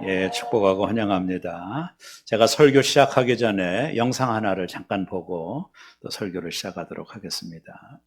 예, 축복하고 환영합니다. 제가 설교 시작하기 전에 영상 하나를 잠깐 보고 또 설교를 시작하도록 하겠습니다.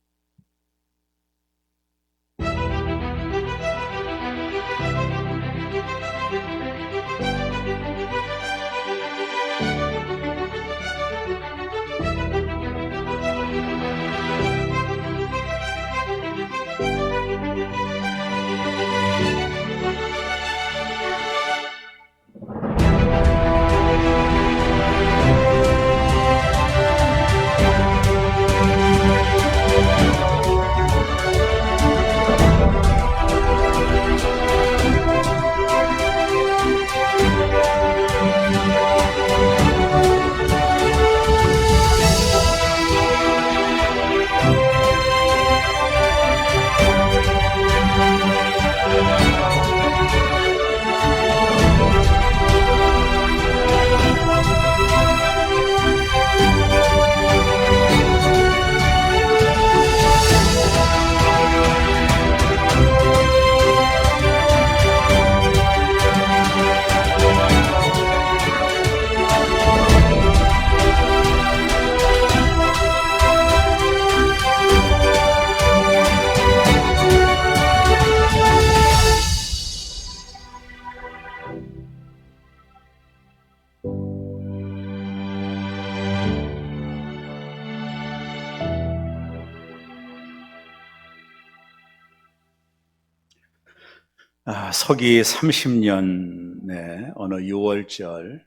서기 30년에 어느 6월절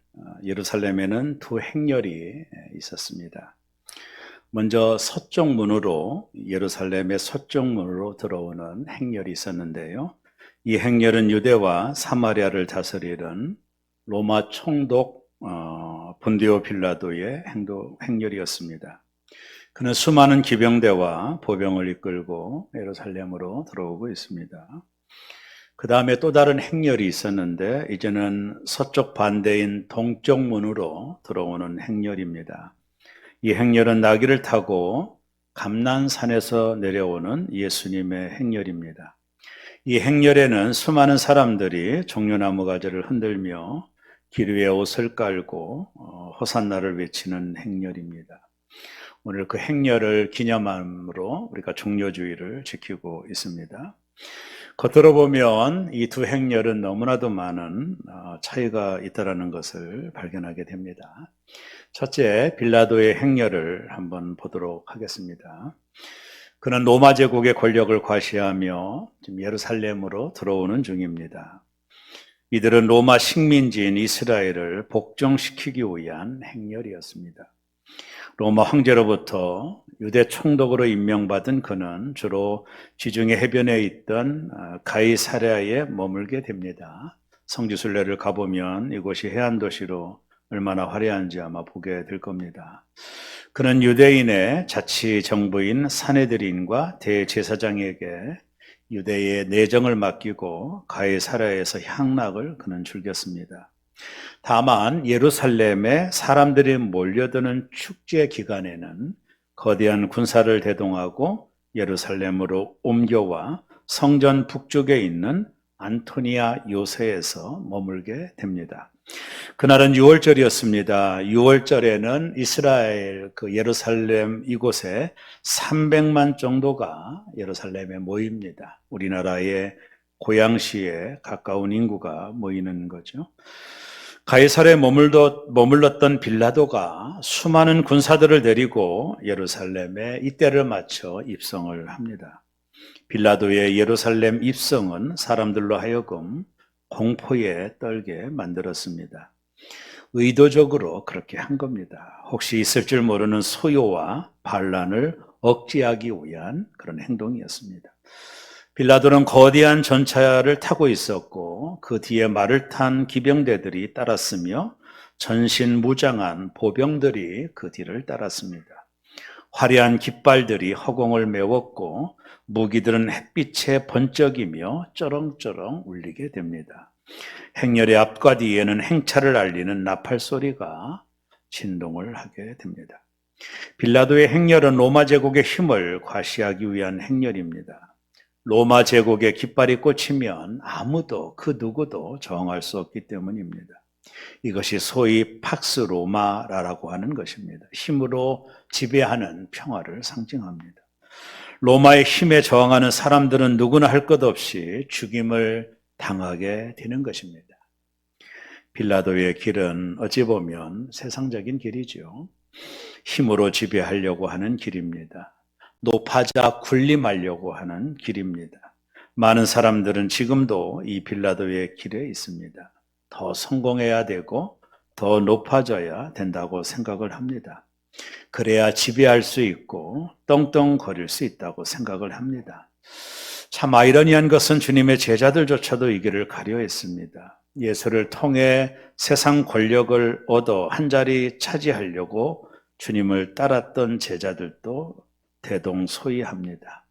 예루살렘에는 두 행렬이 있었습니다. 먼저 서쪽 문으로 예루살렘의 서쪽 문으로 들어오는 행렬이 있었는데요. 이 행렬은 유대와 사마리아를 다스리는 로마 총독 본디오 빌라도의 행렬이었습니다. 그는 수많은 기병대와 보병을 이끌고 예루살렘으로 들어오고 있습니다. 그 다음에 또 다른 행렬이 있었는데 이제는 서쪽 반대인 동쪽 문으로 들어오는 행렬입니다. 이 행렬은 나귀를 타고 감난산에서 내려오는 예수님의 행렬입니다. 이 행렬에는 수많은 사람들이 종려나무 가지를 흔들며 길 위에 옷을 깔고 호산나를 외치는 행렬입니다. 오늘 그 행렬을 기념함으로 우리가 종려주의를 지키고 있습니다. 겉으로 보면 이 두 행렬은 너무나도 많은 차이가 있다는 것을 발견하게 됩니다. 첫째, 빌라도의 행렬을 한번 보도록 하겠습니다. 그는 로마 제국의 권력을 과시하며 지금 예루살렘으로 들어오는 중입니다. 이들은 로마 식민지인 이스라엘을 복종시키기 위한 행렬이었습니다. 로마 황제로부터 유대 총독으로 임명받은 그는 주로 지중해 해변에 있던 가이사랴에 머물게 됩니다. 성지순례를 가보면 이곳이 해안도시로 얼마나 화려한지 아마 보게 될 겁니다. 그는 유대인의 자치정부인 사네드린과 대제사장에게 유대의 내정을 맡기고 가이사랴에서 향락을 그는 즐겼습니다. 다만 예루살렘에 사람들이 몰려드는 축제 기간에는 거대한 군사를 대동하고 예루살렘으로 옮겨와 성전 북쪽에 있는 안토니아 요새에서 머물게 됩니다. 그날은 6월절이었습니다. 6월절에는 이스라엘 예루살렘 이곳에 300만 정도가 예루살렘에 모입니다. 우리나라의 고양시에 가까운 인구가 모이는 거죠. 가이사랴에 머물렀던 빌라도가 수많은 군사들을 데리고 예루살렘에 이때를 맞춰 입성을 합니다. 빌라도의 예루살렘 입성은 사람들로 하여금 공포에 떨게 만들었습니다. 의도적으로 그렇게 한 겁니다. 혹시 있을 줄 모르는 소요와 반란을 억제하기 위한 그런 행동이었습니다. 빌라도는 거대한 전차를 타고 있었고 그 뒤에 말을 탄 기병대들이 따랐으며 전신무장한 보병들이 그 뒤를 따랐습니다. 화려한 깃발들이 허공을 메웠고 무기들은 햇빛에 번쩍이며 쩌렁쩌렁 울리게 됩니다. 행렬의 앞과 뒤에는 행차를 알리는 나팔 소리가 진동을 하게 됩니다. 빌라도의 행렬은 로마 제국의 힘을 과시하기 위한 행렬입니다. 로마 제국의 깃발이 꽂히면 아무도 그 누구도 저항할 수 없기 때문입니다. 이것이 소위 팍스 로마라고 하는 것입니다. 힘으로 지배하는 평화를 상징합니다. 로마의 힘에 저항하는 사람들은 누구나 할 것 없이 죽임을 당하게 되는 것입니다. 빌라도의 길은 어찌 보면 세상적인 길이죠. 힘으로 지배하려고 하는 길입니다. 높아자 군림하려고 하는 길입니다. 많은 사람들은 지금도 이 빌라도의 길에 있습니다. 더 성공해야 되고 더 높아져야 된다고 생각을 합니다. 그래야 지배할 수 있고 떵떵거릴 수 있다고 생각을 합니다. 참 아이러니한 것은 주님의 제자들조차도 이 길을 가려 했습니다. 예수를 통해 세상 권력을 얻어 한 자리 차지하려고 주님을 따랐던 제자들도 대동소이합니다.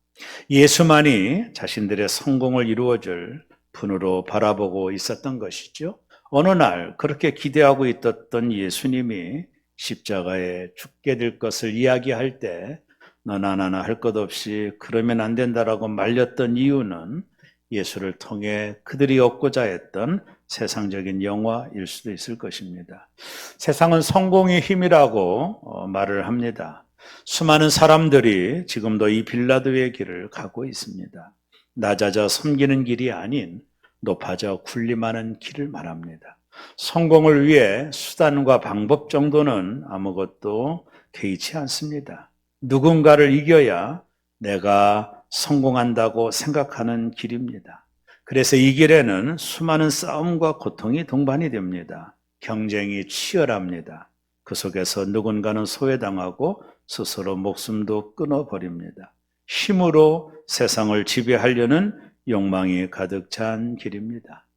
예수만이 자신들의 성공을 이루어줄 분으로 바라보고 있었던 것이죠. 어느 날 그렇게 기대하고 있었던 예수님이 십자가에 죽게 될 것을 이야기할 때 너나 나나 할 것 없이 그러면 안 된다라고 말렸던 이유는 예수를 통해 그들이 얻고자 했던 세상적인 영화일 수도 있을 것입니다. 세상은 성공의 힘이라고 말을 합니다. 수많은 사람들이 지금도 이 빌라도의 길을 가고 있습니다. 낮아져 섬기는 길이 아닌 높아져 군림하는 길을 말합니다. 성공을 위해 수단과 방법 정도는 아무것도 개의치 않습니다. 누군가를 이겨야 내가 성공한다고 생각하는 길입니다. 그래서 이 길에는 수많은 싸움과 고통이 동반이 됩니다. 경쟁이 치열합니다. 그 속에서 누군가는 소외당하고 스스로 목숨도 끊어버립니다. 힘으로 세상을 지배하려는 욕망이 가득 찬 길입니다.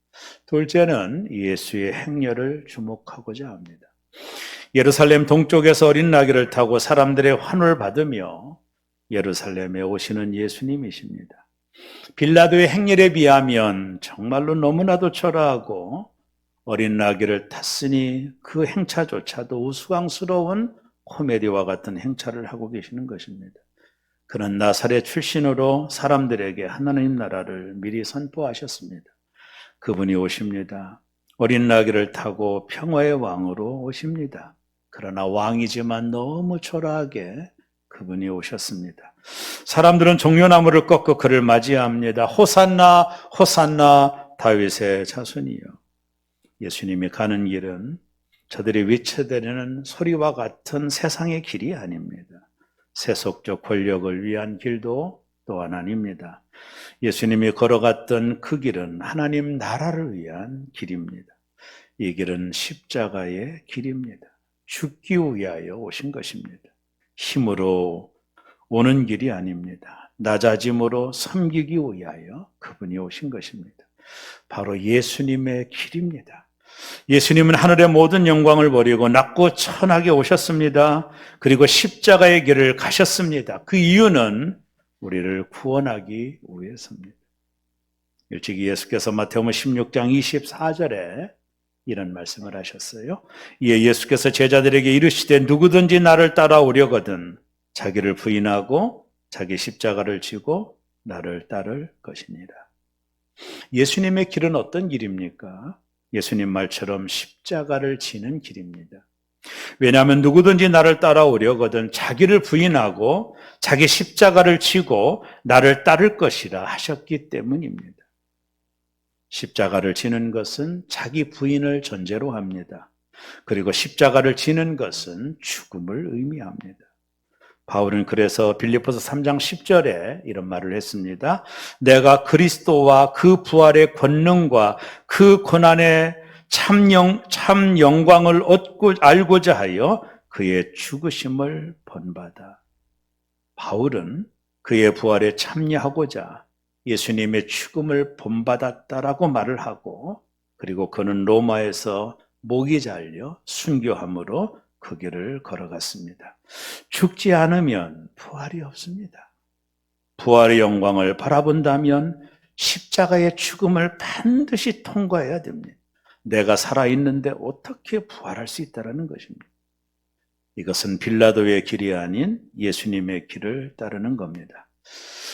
둘째는 예수의 행렬을 주목하고자 합니다. 예루살렘 동쪽에서 어린 나귀를 타고 사람들의 환호를 받으며 예루살렘에 오시는 예수님이십니다. 빌라도의 행렬에 비하면 정말로 너무나도 초라하고 어린 나귀를 탔으니 그 행차조차도 우스꽝스러운 코미디와 같은 행차를 하고 계시는 것입니다. 그는 나사렛 출신으로 사람들에게 하나님 나라를 미리 선포하셨습니다. 그분이 오십니다. 어린 나귀를 타고 평화의 왕으로 오십니다. 그러나 왕이지만 너무 초라하게 그분이 오셨습니다. 사람들은 종려나무를 꺾고 그를 맞이합니다. 호산나 호산나 다윗의 자손이요. 예수님이 가는 길은 저들이 외쳐대는 소리와 같은 세상의 길이 아닙니다. 세속적 권력을 위한 길도 또한 아닙니다. 예수님이 걸어갔던 그 길은 하나님 나라를 위한 길입니다. 이 길은 십자가의 길입니다. 죽기 위하여 오신 것입니다. 힘으로 오는 길이 아닙니다. 낮아짐으로 섬기기 위하여 그분이 오신 것입니다. 바로 예수님의 길입니다. 예수님은 하늘의 모든 영광을 버리고 낮고 천하게 오셨습니다. 그리고 십자가의 길을 가셨습니다. 그 이유는 우리를 구원하기 위해서입니다. 일찍이 예수께서 마태복음 16장 24절에 이런 말씀을 하셨어요. 이에 예수께서 제자들에게 이르시되 누구든지 나를 따라오려거든 자기를 부인하고 자기 십자가를 지고 나를 따를 것이니라. 예수님의 길은 어떤 길입니까? 예수님 말처럼 십자가를 지는 길입니다. 왜냐하면 누구든지 나를 따라오려거든 자기를 부인하고 자기 십자가를 지고 나를 따를 것이라 하셨기 때문입니다. 십자가를 지는 것은 자기 부인을 전제로 합니다. 그리고 십자가를 지는 것은 죽음을 의미합니다. 바울은 그래서 빌립보서 3장 10절에 이런 말을 했습니다. 내가 그리스도와 그 부활의 권능과 그 고난의 참 영광을 알고자 하여 그의 죽으심을 본받아. 바울은 그의 부활에 참여하고자 예수님의 죽음을 본받았다라고 말을 하고 그리고 그는 로마에서 목이 잘려 순교함으로 그 길을 걸어갔습니다. 죽지 않으면 부활이 없습니다. 부활의 영광을 바라본다면 십자가의 죽음을 반드시 통과해야 됩니다. 내가 살아있는데 어떻게 부활할 수 있다는 것입니다. 이것은 빌라도의 길이 아닌 예수님의 길을 따르는 겁니다.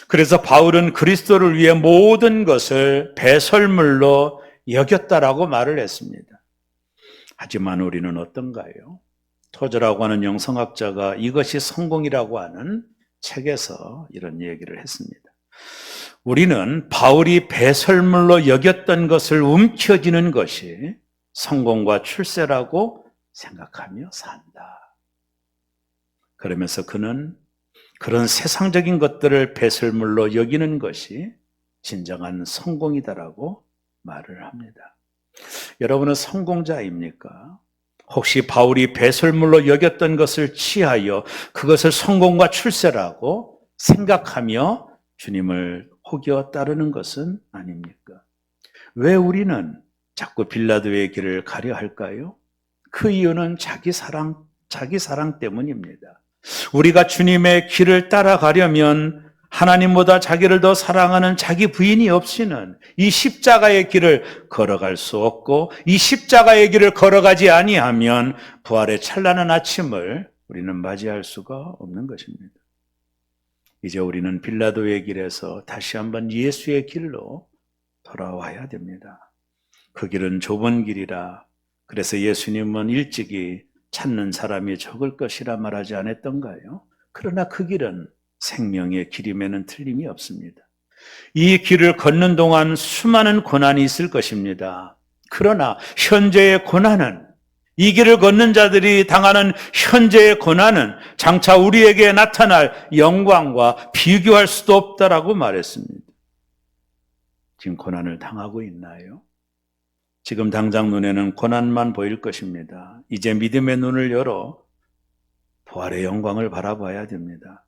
그래서 바울은 그리스도를 위해 모든 것을 배설물로 여겼다라고 말을 했습니다. 하지만 우리는 어떤가요? 토저라고 하는 영성학자가 이것이 성공이라고 하는 책에서 이런 얘기를 했습니다. 우리는 바울이 배설물로 여겼던 것을 움켜쥐는 것이 성공과 출세라고 생각하며 산다. 그러면서 그는 그런 세상적인 것들을 배설물로 여기는 것이 진정한 성공이다라고 말을 합니다. 여러분은 성공자입니까? 혹시 바울이 배설물로 여겼던 것을 취하여 그것을 성공과 출세라고 생각하며 주님을 혹여 따르는 것은 아닙니까? 왜 우리는 자꾸 빌라도의 길을 가려 할까요? 그 이유는 자기 사랑 때문입니다. 우리가 주님의 길을 따라가려면 하나님보다 자기를 더 사랑하는 자기 부인이 없이는 이 십자가의 길을 걸어갈 수 없고, 이 십자가의 길을 걸어가지 아니하면 부활의 찬란한 아침을 우리는 맞이할 수가 없는 것입니다. 이제 우리는 빌라도의 길에서 다시 한번 예수의 길로 돌아와야 됩니다. 그 길은 좁은 길이라, 그래서 예수님은 일찍이 찾는 사람이 적을 것이라 말하지 않았던가요? 그러나 그 길은 생명의 길임에는 틀림이 없습니다. 이 길을 걷는 동안 수많은 고난이 있을 것입니다. 그러나 현재의 고난은, 이 길을 걷는 자들이 당하는 현재의 고난은 장차 우리에게 나타날 영광과 비교할 수도 없다라고 말했습니다. 지금 고난을 당하고 있나요? 지금 당장 눈에는 고난만 보일 것입니다. 이제 믿음의 눈을 열어 부활의 영광을 바라봐야 됩니다.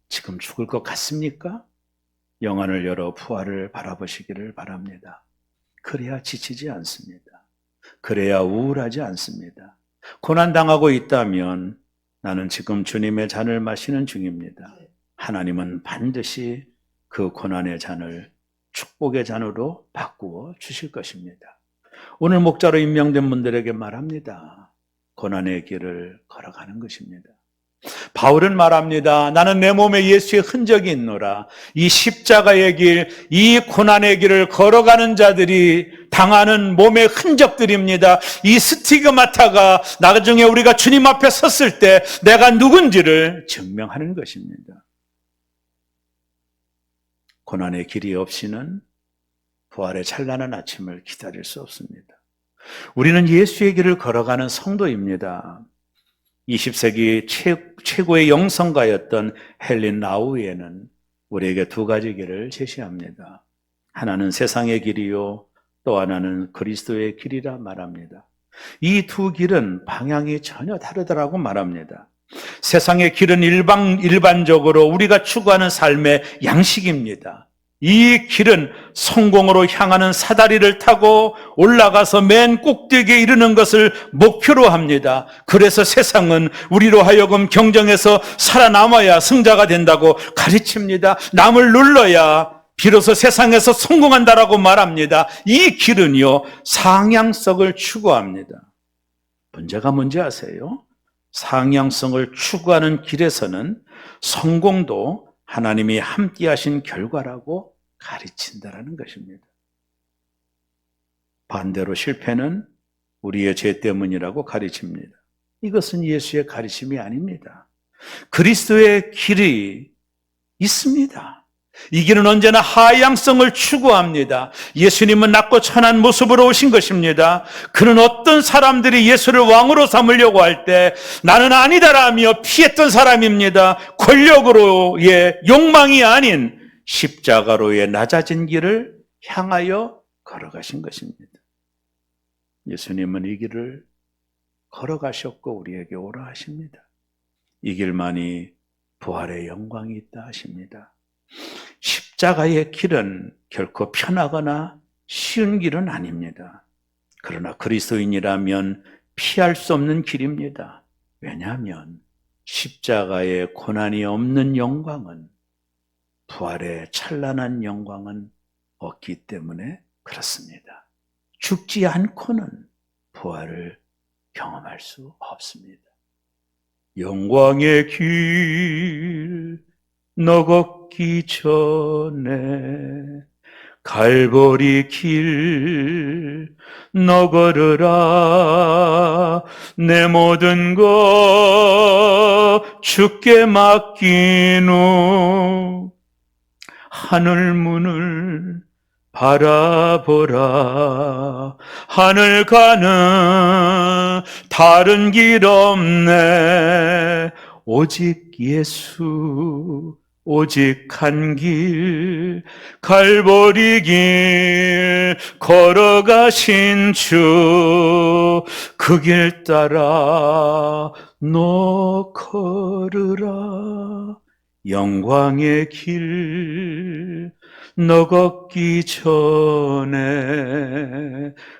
지금 죽을 것 같습니까? 영안을 열어 부활을 바라보시기를 바랍니다. 그래야 지치지 않습니다. 그래야 우울하지 않습니다. 고난당하고 있다면 나는 지금 주님의 잔을 마시는 중입니다. 하나님은 반드시 그 고난의 잔을 축복의 잔으로 바꾸어 주실 것입니다. 오늘 목자로 임명된 분들에게 말합니다. 고난의 길을 걸어가는 것입니다. 바울은 말합니다. 나는 내 몸에 예수의 흔적이 있노라. 이 십자가의 길, 이 고난의 길을 걸어가는 자들이 당하는 몸의 흔적들입니다. 이 스티그마타가 나중에 우리가 주님 앞에 섰을 때 내가 누군지를 증명하는 것입니다. 고난의 길이 없이는 부활의 찬란한 아침을 기다릴 수 없습니다. 우리는 예수의 길을 걸어가는 성도입니다. 20세기 최고의 영성가였던 헬린 라우에는 우리에게 두 가지 길을 제시합니다. 하나는 세상의 길이요, 또 하나는 그리스도의 길이라 말합니다. 이 두 길은 방향이 전혀 다르다라고 말합니다. 세상의 길은 일반적으로 우리가 추구하는 삶의 양식입니다. 이 길은 성공으로 향하는 사다리를 타고 올라가서 맨 꼭대기에 이르는 것을 목표로 합니다. 그래서 세상은 우리로 하여금 경쟁에서 살아남아야 승자가 된다고 가르칩니다. 남을 눌러야 비로소 세상에서 성공한다라고 말합니다. 이 길은요, 상향성을 추구합니다. 문제가 뭔지 아세요? 상향성을 추구하는 길에서는 성공도 하나님이 함께 하신 결과라고 가르친다라는 것입니다. 반대로 실패는 우리의 죄 때문이라고 가르칩니다. 이것은 예수의 가르침이 아닙니다. 그리스도의 길이 있습니다. 이 길은 언제나 하향성을 추구합니다. 예수님은 낮고 천한 모습으로 오신 것입니다. 그는 어떤 사람들이 예수를 왕으로 삼으려고 할 때 나는 아니다라며 피했던 사람입니다. 권력으로의 욕망이 아닌 십자가로의 낮아진 길을 향하여 걸어가신 것입니다. 예수님은 이 길을 걸어가셨고 우리에게 오라 하십니다. 이 길만이 부활의 영광이 있다 하십니다. 십자가의 길은 결코 편하거나 쉬운 길은 아닙니다. 그러나 그리스도인이라면 피할 수 없는 길입니다. 왜냐하면 십자가의 고난이 없는 영광은, 부활의 찬란한 영광은 없기 때문에 그렇습니다. 죽지 않고는 부활을 경험할 수 없습니다. 영광의 길, 너 걷기 전에 갈보리 길 너 걸으라. 내 모든 것 주께 맡긴 후 하늘 문을 바라보라. 하늘 가는 다른 길 없네. 오직 예수, 오직 한 길, 갈보리 길 걸어가신 주, 그 길 따라 너 걸으라. 영광의 길 너 걷기 전에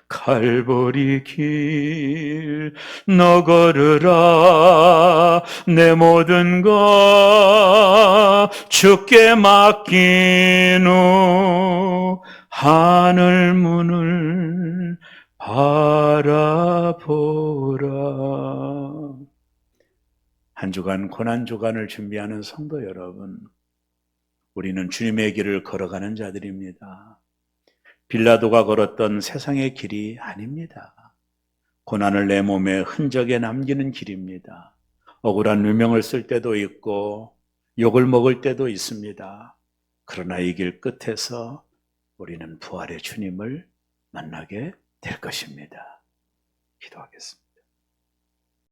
갈보리 길 너 걸으라. 내 모든 것 주께 맡긴 후 하늘 문을 바라보라. 한 주간 고난 주간을 준비하는 성도 여러분, 우리는 주님의 길을 걸어가는 자들입니다. 빌라도가 걸었던 세상의 길이 아닙니다. 고난을 내 몸에 흔적에 남기는 길입니다. 억울한 누명을 쓸 때도 있고 욕을 먹을 때도 있습니다. 그러나 이 길 끝에서 우리는 부활의 주님을 만나게 될 것입니다. 기도하겠습니다.